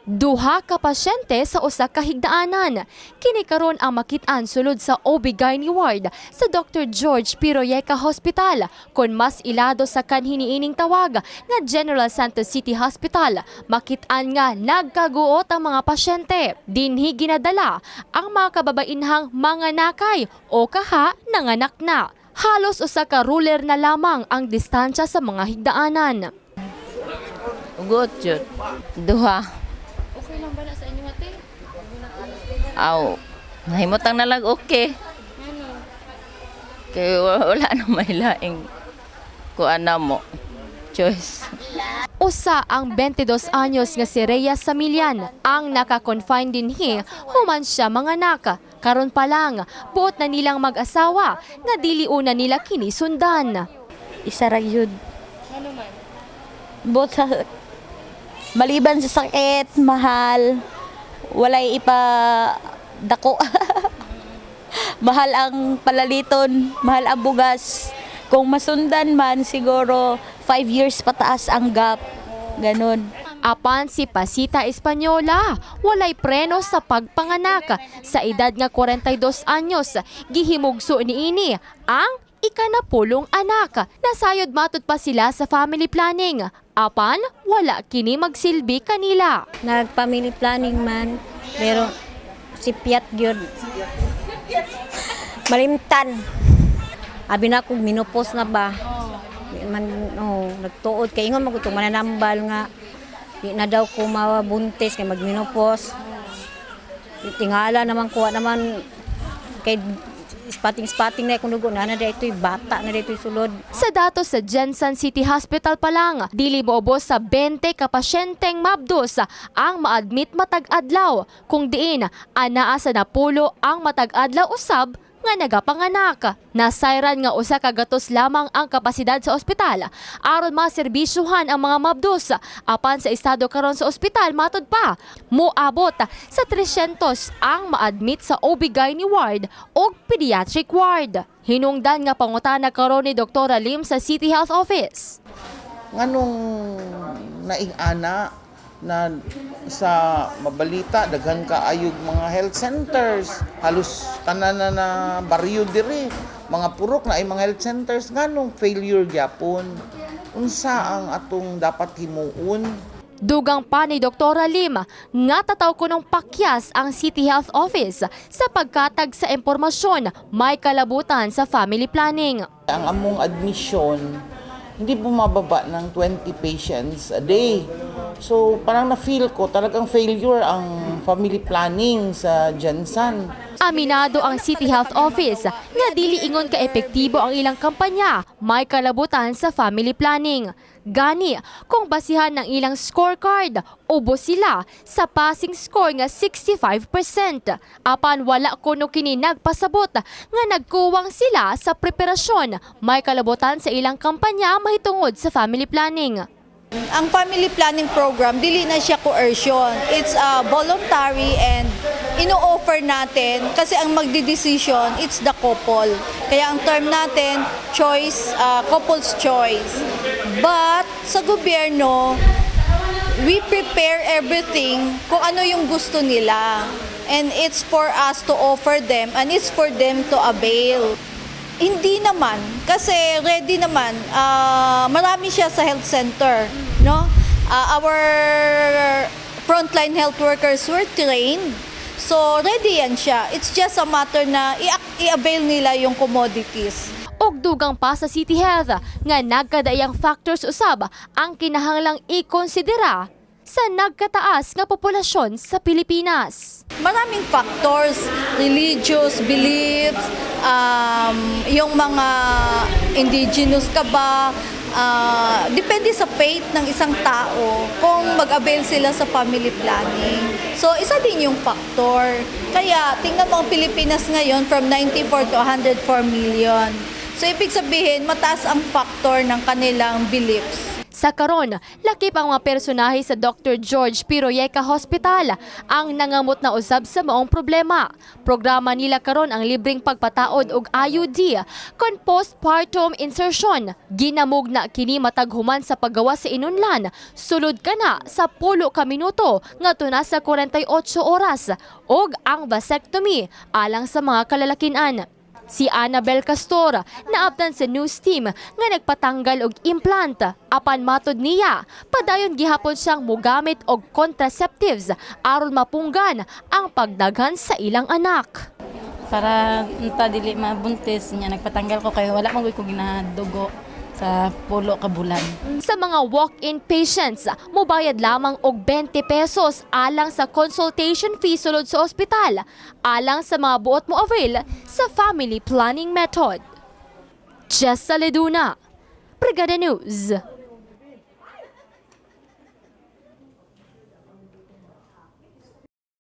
Duha ka pasyente sa usa ka higdaanan. Kini karon ang makit-an sulod sa OB/GYN ward sa Dr. George Piroyeca Hospital kon mas ilado sa kanhiniining tawag nga General Santos City Hospital. Makit-an nga nagkaguot ang mga pasyente. Dinhi ginadala ang mga kababainhang mga nakay o kaha nanganak na. Halos usa ka ruler na lamang ang distansya sa mga higdaanan. Ugot jud. Duha. Okay lang ba na sa inyo ate? Aw, nahimutang na lang okay. Kaya wala na may laing kuan na mo. Choice. Usa ang 22 anyos nga si Rhea Samilian ang naka-confine dinhi human siya mga anak. Karon pa lang, buot na nilang mag-asawa nga dili una nila kini sundan. Isa ra yun. Buot sa maliban sa sakit, mahal, walay ipa dako. Mahal ang palaliton, mahal ang bugas. Kung masundan man, siguro 5 years pataas ang gap. Ganon. Apan si Pasita Espanyola, walay preno sa pagpanganak. Sa edad nga 42 anyos, gihimugso niini ang ikanapulong anak. Nasayod matud pa sila sa family planning. Apan, wala kini magsilbi kanila. Nag-family planning man, pero si Piat gyud. Malimtan. Abi na kog minupos na ba? Man, nagtuod kay ingon magutong mananambal nga di na daw ko mabuntis kay magminopos. Tingala naman kuha naman kay spotting na kung dugo na dito'y bata na dito'y sulod. Sa datos sa Jensen City Hospital pa lang, dili moobos sa 20 ka pasyenteng mabdos ang ma-admit matag adlaw. Kung diin, anaa sa napulo ang matag adlaw usab nga nagapanganak. Nasayran nga usa ka gatos lamang ang kapasidad sa ospital aron maserbisyuhan ang mga mabdos. Apan sa estado karon sa ospital matud pa moabot sa 300 ang ma-admit sa OB/GYN ward o pediatric ward. Hinungdan nga pangutana karon ni Dr. Lim sa City Health Office. Nganong naing-ana na sa mabalita daghan ka ayog mga health centers, halos tanan na baryo diri, mga purok na ay mga health centers, nganong failure gyapon. Unsa ang atong dapat himuon? Dugang pa ni Dr. Lim nga tataw ko ng pakyas ang City Health Office sa pagkatag sa impormasyon may kalabutan sa family planning. Ang among admission hindi bumababa ng 20 patients a day. So parang na-feel ko talagang failure ang family planning sa Jensen. Aminado ang City Health Office nga dili ingon ka epektibo ang ilang kampanya may kalabutan sa family planning. Gani, kung basihan ng ilang scorecard, ubos sila sa passing score nga 65%. Apan wala kuno kini nagpasabot nga nagkuwang sila sa preparasyon may kalabutan sa ilang kampanya mahitungod sa family planning. Ang family planning program, dili na siya coercion. It's voluntary and ino-offer natin kasi ang magdidesisyon, it's the couple. Kaya ang term natin, choice, couple's choice. But sa gobyerno, we prepare everything kung ano yung gusto nila. And it's for us to offer them and it's for them to avail. Hindi naman, kasi ready naman, marami siya sa health center, no? Our frontline health workers were trained, so ready yan siya. It's just a matter na i-avail nila yung commodities. Og dugang pa sa City Health nga nagkadayang factors usab ang kinahanglang i-konsidera sa nagkataas nga populasyon sa Pilipinas. Maraming factors, religious beliefs, yung mga indigenous ka ba, depende sa faith ng isang tao kung mag-avail sila sa family planning. So isa din yung factor. Kaya tingnan mo ang Pilipinas ngayon from 94 to 104 million. So ibig sabihin mataas ang factor ng kanilang beliefs. Sa karon, lakip ang mga personahe sa Dr. George Piroyeca Hospital ang nangamot na usab sa maong problema. Programa nila karon ang libreng pagpataod og IUD kon postpartum insertion. Ginamug na kini matag human sa paggawa sa inunlan, sulod kana sa 10 ka minuto ngadto na sa 48 oras og ang vasectomy alang sa mga kalalakinan. Si Annabel Castor naabtan sa news team nga nagpatanggal og implant. Apan matod niya, padayon gihapon siyang mogamit og contraceptives aron mapunggan ang pagdaghan sa ilang anak. Para unta dili mabuntis niya, nagpatanggal ko kayo, wala man ko ginadugo sa 10 ka bulan. Sa mga walk-in patients, mobayad lamang og 20 pesos alang sa consultation fee sulod sa ospital, alang sa mga buot mo avail sa family planning method. Jessa Leduna, Brigada News.